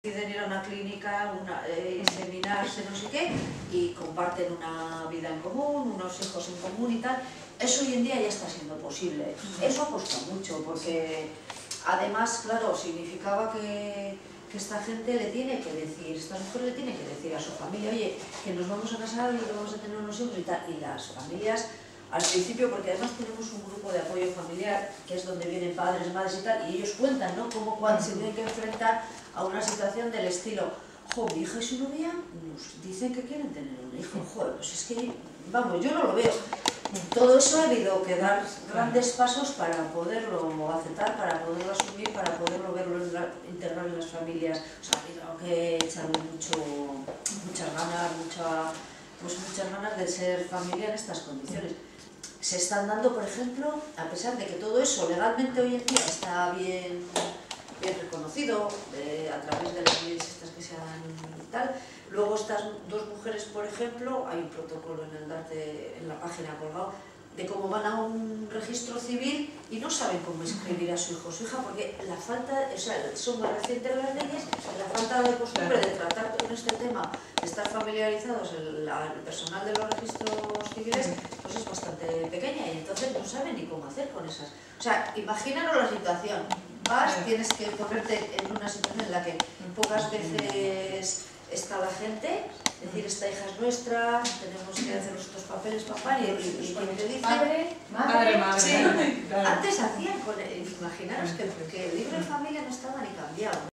deciden ir a una clínica, inseminarse, no sé qué, y comparten una vida en común, unos hijos en común y tal. Eso hoy en día ya está siendo posible. Eso ha costado mucho, porque además, claro, significaba que esta gente le tiene que decir, esta mujer le tiene que decir a su familia, oye, que nos vamos a casar y que vamos a tener unos hijos y tal. Y las familias, al principio, porque además tenemos un grupo de apoyo familiar, que es donde vienen padres, madres y tal, y ellos cuentan, ¿no?, cómo cuando se tienen que enfrentar a una situación del estilo, jo, mi hija y su novia nos dicen que quieren tener un hijo, joder, pues es que, vamos, yo no lo veo. Todo eso ha habido que dar grandes pasos para poderlo aceptar, para poderlo asumir, para poderlo verlo integrar en las familias. O sea, ha habido que echarle muchas ganas de ser familia en estas condiciones. Se están dando, por ejemplo, a pesar de que todo eso legalmente hoy en día está bien reconocido, a través de las leyes estas que se han tal. Luego estas dos mujeres, por ejemplo, hay un protocolo en el DARTE, en la página colgado, de cómo van a un registro civil y no saben cómo escribir a su hijo o su hija, porque la falta, o sea, son muy recientes las leyes, la falta de costumbre de tratar con este tema, de estar familiarizados el personal de los registros civiles, pues es bastante pequeña y entonces no saben ni cómo hacer con esas. O sea, imaginaros la situación. Vas, tienes que ponerte en una situación en la que pocas veces está la gente, es decir, esta hija es nuestra, tenemos que hacer nuestros papeles, papá, y te dice... Madre. Sí. Antes hacían, imaginaros que el libro de familia no estaba ni cambiado.